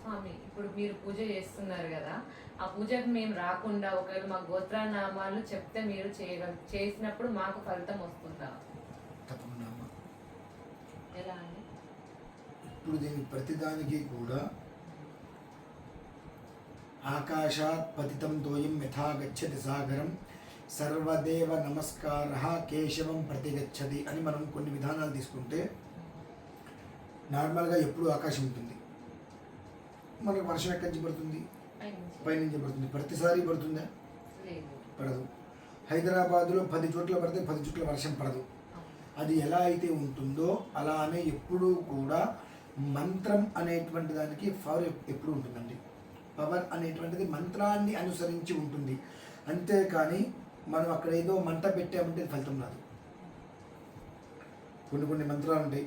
స్వామి, ఇప్పుడు మీరు పూజ చేస్తున్నారు కదా, ఆ పూజకు మేము రాకుండా ఒకవేళ మా గోత్రనామాలు చెప్తే మీరు చేసినప్పుడు మాకు ఫలితం వస్తుందా? తప్పకుండా. ఎలా అండి? ఇప్పుడు దీని ప్రతిదానికి కూడా ఆకాశాత్ పతితం తోయం యథా గచ్చతి సాగరం సర్వదేవ నమస్కార కేశవం ప్రతిగచ్చది అని మనం కొన్ని విధానాలు తీసుకుంటే, నార్మల్గా ఎప్పుడు ఆకాశం ఉంటుంది, మనకు వర్షం ఎక్కడి నుంచి పడుతుంది, పైనుంచి పడుతుంది. ప్రతిసారి పడుతుందా? పడదు. హైదరాబాద్లో 10 చోట్ల పడితే 10 చోట్ల వర్షం పడదు. అది ఎలా అయితే ఉంటుందో అలానే ఎప్పుడూ కూడా మంత్రం అనేటువంటి దానికి పవర్ ఎప్పుడు ఉంటుందండి. పవర్ అనేటువంటిది మంత్రాన్ని అనుసరించి ఉంటుంది. అంతేకాని మనం అక్కడ ఏదో మంట పెట్టామంటే ఫలితం రాదు. కొన్ని మంత్రాలు ఉంటాయి.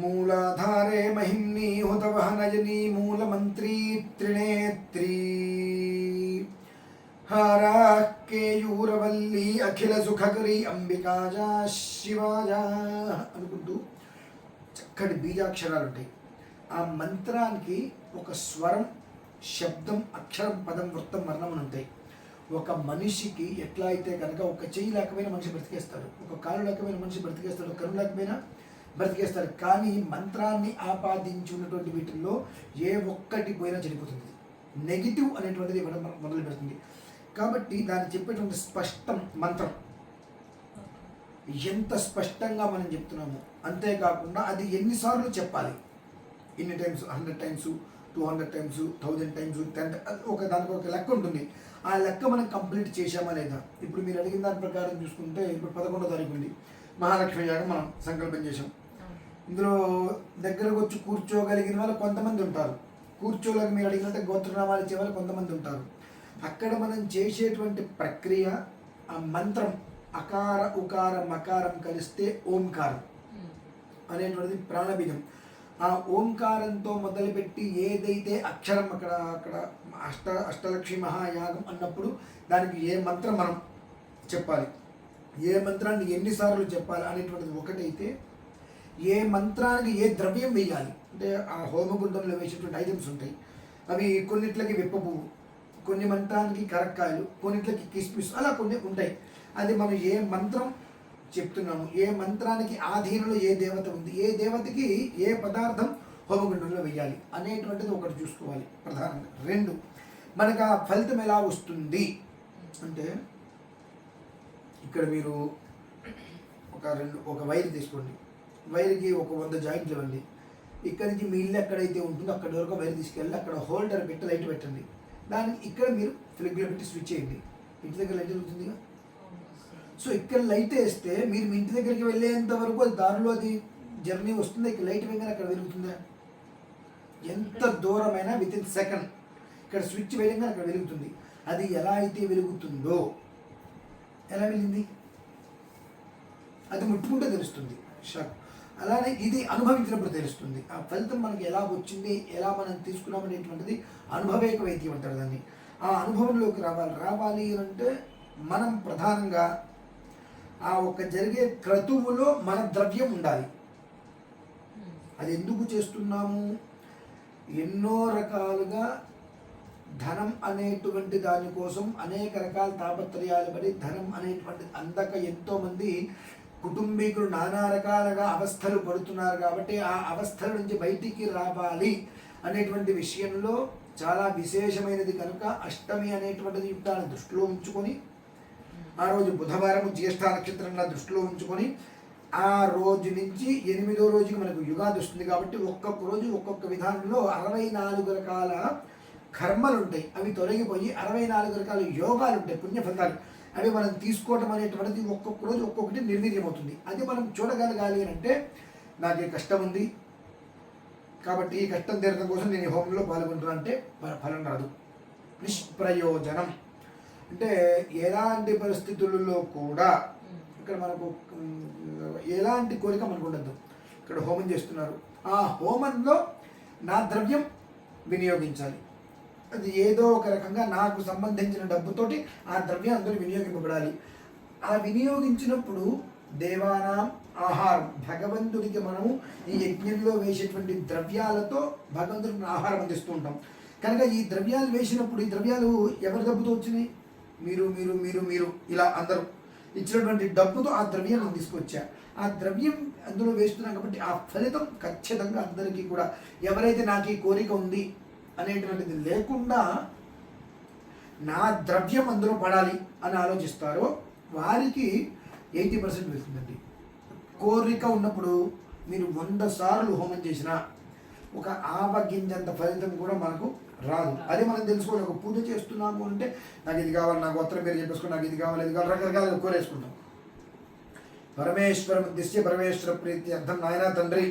మూలాధారే మహిమ్ని హుతవహనజనీ మూలమంత్రీ త్రినేత్రీ హారా కేయూరవల్లి అఖిల సుఖకరి అంబికాజా శివాజా అనుకుంటూ చక్కటి బీజాక్షరాలు ఉంటాయి. ఆ మంత్రానికి ఒక స్వరం, శబ్దం, అక్షరం, పదం, వృత్తం, వర్ణం అని ఉంటాయి. ఒక మనిషికి ఎట్లా అయితే కనుక ఒక చెయ్యి లేకపోయినా మనిషి బ్రతికేస్తాడు, ఒక కాలు లేకపోయినా మనిషి బ్రతికేస్తాడు, ఒక కన్ను లేకపోయినా బ్రతికేస్తాడు. కానీ మంత్రాన్ని ఆపాదించి ఉన్నటువంటి వీటిల్లో ఏ ఒక్కటి పోయినా చనిపోతుంది. నెగిటివ్ అనేటువంటిది ఇవ్వడం మొదలు పెడుతుంది. కాబట్టి దాన్ని చెప్పేటువంటి స్పష్టం మంత్రం ఎంత స్పష్టంగా మనం చెప్తున్నాము. అంతేకాకుండా అది ఎన్నిసార్లు చెప్పాలి, ఎన్ని టైమ్స్, 100 టైమ్స్, 200 టైమ్స్, 1000 టైమ్స్, 10 ఒక దానికి ఒక లెక్క ఉంటుంది. ఆ లెక్క మనం కంప్లీట్ చేసామా లేదా. ఇప్పుడు మీరు అడిగిన దాని ప్రకారం చూసుకుంటే ఇప్పుడు 11వ తారీఖు ఉంది, మహాలక్ష్మి యాగం మనం సంకల్పం చేసాం. ఇందులో దగ్గరకు వచ్చి కూర్చోగలిగిన వాళ్ళు కొంతమంది ఉంటారు, కూర్చోలేక మీరు అడిగినట్టు గోత్రనామాలు ఇచ్చే వాళ్ళు కొంతమంది ఉంటారు. అక్కడ మనం చేసేటువంటి ప్రక్రియ, ఆ మంత్రం అకార ఉకార మకారం కలిస్తే ఓంకారం అనేటువంటిది ప్రాణబీజం. ఆ ఓంకారంతో మొదలుపెట్టి ఏదైతే అక్షరం అక్కడ అష్టలక్ష్మి మహాయాగం అన్నప్పుడు దానికి ఏ మంత్రం మనం చెప్పాలి, ఏ మంత్రాన్ని ఎన్నిసార్లు చెప్పాలి అనేటువంటిది ఒకటైతే, ఏ మంత్రానికి ఏ ద్రవ్యం వేయాలి అంటే ఆ హోమగుండంలో వేసేటువంటి ఐటమ్స్ ఉంటాయి. అవి కొన్నిట్లకి విప్ప పువ్వు, కొన్ని మంత్రానికి కరక్కాయలు, కొన్నిట్లకి కిస్మిస్, అలా కొన్ని ఉంటాయి. అది మనం ఏ మంత్రం చెప్తున్నాము, ఏ మంత్రానికి ఆధీనంలో ఏ దేవత ఉంది, ఏ దేవతకి ఏ పదార్థం హోమగుండంలో వేయాలి అనేటువంటిది ఒకటి చూసుకోవాలి ప్రధానంగా. 2, మనకు ఆ ఫలితం ఎలా వస్తుంది అంటే, ఇక్కడ మీరు ఒక వైర్ తీసుకోండి, వైర్కి ఒక 100 జాయింట్లు ఇవ్వండి. ఇక్కడి నుంచి మీ ఇల్లు ఎక్కడైతే ఉంటుందో అక్కడి వరకు వైర్ తీసుకెళ్ళి అక్కడ హోల్డర్ పెట్టి లైట్ పెట్టండి. దానికి ఇక్కడ మీరు ఫ్లిగ్లో పెట్టి స్విచ్ చేయండి. ఇంటి దగ్గర లైట్ వెళ్తుంది. సో ఇక్కడ లైట్ వేస్తే మీరు మీ ఇంటి దగ్గరికి వెళ్ళేంత వరకు అది దారిలో అది జర్నీ వస్తుంది. ఇక్కడ లైట్ వేయగానే అక్కడ వెలుగుతుందా? ఎంత దూరమైనా వితిన్ సెకండ్ ఇక్కడ స్విచ్ వేయగానే అక్కడ వెలుగుతుంది. అది ఎలా అయితే వెలుగుతుందో, ఎలా వెళ్ళింది అది ముట్టుకుంటే తెలుస్తుంది షాక్. అలానే ఇది అనుభవించినప్పుడు తెలుస్తుంది. ఆ ఫలితం మనకి ఎలా వచ్చింది, ఎలా మనం తీసుకున్నాం అనేటువంటిది అనుభవేక వైద్యం అంటారు దాన్ని. ఆ అనుభవంలోకి రావాలి అంటే మనం ప్రధానంగా ఆ ఒక జరిగే క్రతువులో మన ద్రవ్యం ఉండాలి. అది ఎందుకు చేస్తున్నాము, ఎన్నో రకాలుగా ధనం అనేటువంటి దానికోసం అనేక రకాల తాపత్రయాలు పడి ధనం అనేటువంటి అందక ఎంతోమంది కుటుంబీకులు నానా రకాలుగా అవస్థలు పడుతున్నారు. కాబట్టి ఆ అవస్థల నుంచి బయటికి రావాలి అనేటువంటి విషయంలో చాలా విశేషమైనది కనుక అష్టమి అనేటువంటిది యుక్తాన్ని దృష్టిలో ఉంచుకొని, ఆ రోజు బుధవారం జ్యేష్ఠ నక్షత్రంగా దృష్టిలో ఉంచుకొని, ఆ రోజు నుంచి 8వ రోజుకి మనకు యుగాది వస్తుంది. కాబట్టి ఒక్కొక్క రోజు ఒక్కొక్క విధానంలో 64 రకాల కర్మలు ఉంటాయి. అవి తొలగిపోయి 64 రకాల యోగాలు ఉంటాయి, పుణ్యఫలాలు. అవి మనం తీసుకోవటం అనేటువంటిది ఒక్కొక్క రోజు ఒక్కొక్కటి నిర్వీర్యమవుతుంది. అది మనం చూడగలగాలి అని అంటే, నాకు ఈ కష్టం ఉంది కాబట్టి ఈ కష్టం తీరడం కోసం నేను ఈ హోమంలో పాల్గొంటున్నా అంటే ఫలం రాదు, నిష్ప్రయోజనం. అంటే ఎలాంటి పరిస్థితులలో కూడా ఇక్కడ మనకు ఎలాంటి కోరిక మనకు ఉండద్దు. ఇక్కడ హోమం చేస్తున్నారు, ఆ హోమంలో నా ద్రవ్యం వినియోగించాలి. అది ఏదో ఒక రకంగా నాకు సంబంధించిన డబ్బుతోటి ఆ ద్రవ్యం అందరూ వినియోగింపబడాలి. ఆ వినియోగించినప్పుడు దేవానాం ఆహారం. భగవంతుడికి మనము ఈ యజ్ఞంలో వేసేటువంటి ద్రవ్యాలతో భగవంతుడికి ఆహారం అందిస్తూ ఉంటాం. కనుక ఈ ద్రవ్యాలు వేసినప్పుడు ఈ ద్రవ్యాలు ఎవరి డబ్బుతో వచ్చినాయి? మీరు మీరు మీరు మీరు ఇలా అందరూ ఇచ్చినటువంటి డబ్బుతో ఆ ద్రవ్యాన్ని తీసుకొచ్చా. ఆ ద్రవ్యం అందులో వేస్తున్నాం కాబట్టి ఆ ఫలితం ఖచ్చితంగా అందరికీ కూడా, ఎవరైతే నాకు ఈ కోరిక ఉంది అనేటువంటిది లేకుండా నా ద్రవ్యం అందులో పడాలి అని ఆలోచిస్తారో వారికి 80% వెళ్తుందండి. కోరిక ఉన్నప్పుడు మీరు 100 సార్లు హోమం చేసినా ఒక ఆవగింజంత ఫలితం కూడా మనకు రాదు. అదే మనం తెలుసుకోవాలి. ఒక పూజ చేస్తున్నాము అంటే నాకు ఇది కావాలి, నాకు ఉత్తరం పేరు చెప్పేసుకుని నాకు ఇది కావాలి ఇది కావాలి రకరకాలుగా కోరేసుకుంటాం. పరమేశ్వరం ఉద్దేశ్య పరమేశ్వర ప్రీతి అర్థం, నాయన తండ్రి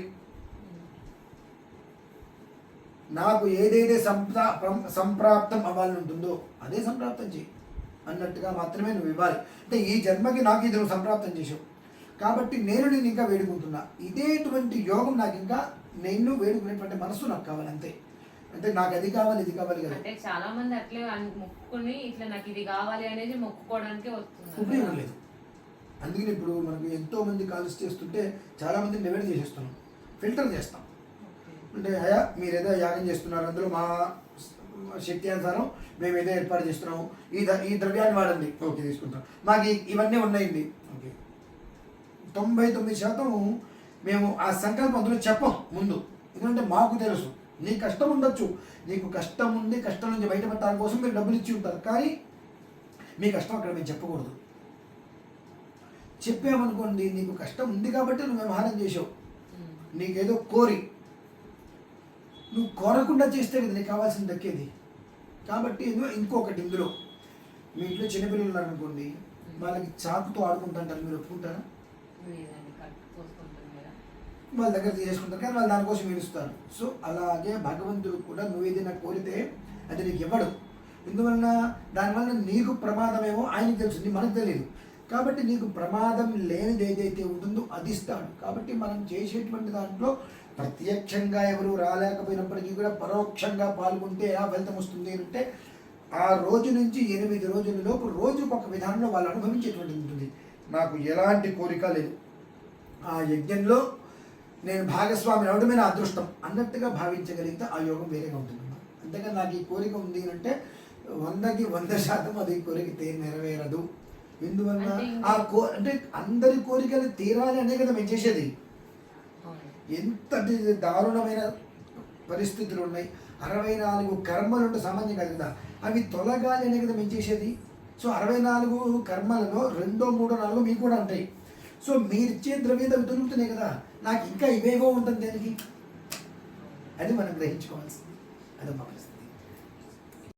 నాకు ఏదైతే సంప్రాప్తం అవ్వాలని ఉంటుందో అదే సంప్రాప్తం చేయి అన్నట్టుగా మాత్రమే నువ్వు ఇవ్వాలి. అంటే ఈ జన్మకి నాకు ఇది నువ్వు సంప్రాప్తం చేసావు కాబట్టి నేను ఇంకా వేడుకుంటున్నా. ఇదేటువంటి యోగం నాకు ఇంకా నేను వేడుకునేటువంటి మనసు నాకు కావాలి అంతే. అంటే నాకు అది కావాలి ఇది కావాలి కదా. అంటే చాలా మంది అట్లే మొక్కుని ఇట్లా నాకు ఇది కావాలి అనేది మొక్కుకోవడానికి వస్తుంది, ఉపయోగం లేదు. అందుకని ఇప్పుడు మనకు ఎంతో మంది కాల్స్ చేస్తుంటే చాలా మందిని డివైడ్ చేసేస్తున్నాం, ఫిల్టర్ చేస్తాం. అంటే అయ్యా మీరు ఏదో యాగం చేస్తున్నారు, అందులో మా శక్తి అనుసారం మేము ఏదో ఏర్పాటు చేస్తున్నాము, ఈ ద్రవ్యాన్ని వాడండి, ఓకే తీసుకుంటాం. మాకు ఇవన్నీ ఉన్నాయండి, ఓకే. 99% మేము ఆ సంకల్పం అందులో చెప్పం ముందు. ఎందుకంటే మాకు తెలుసు నీ కష్టం ఉండొచ్చు, నీకు కష్టం ఉంది, కష్టం నుంచి బయటపడటానికి కోసం మీరు డబ్బులు ఇచ్చి ఉంటారు, కానీ మీ కష్టం అక్కడ మేము చెప్పకూడదు. చెప్పామనుకోండి నీకు కష్టం ఉంది కాబట్టి నువ్వు వ్యవహారం చేసావు, నీకేదో కోరి నువ్వు కోరకుండా చేస్తే కదా నీకు కావాల్సింది దక్కేది. కాబట్టి ఇంకొకటి ఇందులో మీ ఇంట్లో చిన్నపిల్లలు ఉన్నారనుకోండి, వాళ్ళకి చాకుతో ఆడుకుంటుంటారు, మీరు ఒప్పుకుంటారా? వాళ్ళ దగ్గర తీసేసుకుంటారు కానీ వాళ్ళు దానికోసం ఏడుస్తారు. సో అలాగే భగవంతుడు కూడా నువ్వు ఏదైనా కోరితే అది నీకు ఇవ్వడు. ఎందువలన దానివల్ల నీకు ప్రమాదమేమో ఆయనకు తెలుసు, మనకు తెలియదు. కాబట్టి నీకు ప్రమాదం లేనిది ఏదైతే ఉంటుందో అది ఇస్తాడు. కాబట్టి మనం చేసేటువంటి దాంట్లో ప్రత్యక్షంగా ఎవరు రాలేకపోయినప్పటికీ కూడా పరోక్షంగా పాల్గొంటే ఎలా ఫలితం వస్తుంది అంటే ఆ రోజు నుంచి 8 రోజులలోపు రోజుకు ఒక విధానంలో వాళ్ళు అనుభవించేటువంటి ఉంటుంది. నాకు ఎలాంటి కోరిక లేదు, ఆ యజ్ఞంలో నేను భాగస్వామి అవడమే నా అదృష్టం అన్నట్టుగా భావించగలిగితే ఆ యోగం వేరేగా ఉంటుంది. అంతేగా నాకు ఈ కోరిక ఉంది అంటే 100కి 100% అది కోరిక నెరవేరదు. ఎందువల్ల అంటే అందరి కోరికలు తీరాలి అనే కదా మేము చేసేది. ఎంత దారుణమైన పరిస్థితులు ఉన్నాయి, 64 కర్మలు ఉంటే సామాన్యం కాదు కదా, అవి తొలగాలి అనే కదా మేము చేసేది. సో 64 కర్మలలో 2, 3, 4 మీకు కూడా ఉంటాయి. సో మీరు ఇచ్చే ద్రవ్యం అవి దొరుకుతున్నాయి కదా, నాకు ఇంకా ఇవేవో ఉంటుంది దానికి, అది మనం గ్రహించుకోవాల్సింది. అదమ్మా పరిస్థితి.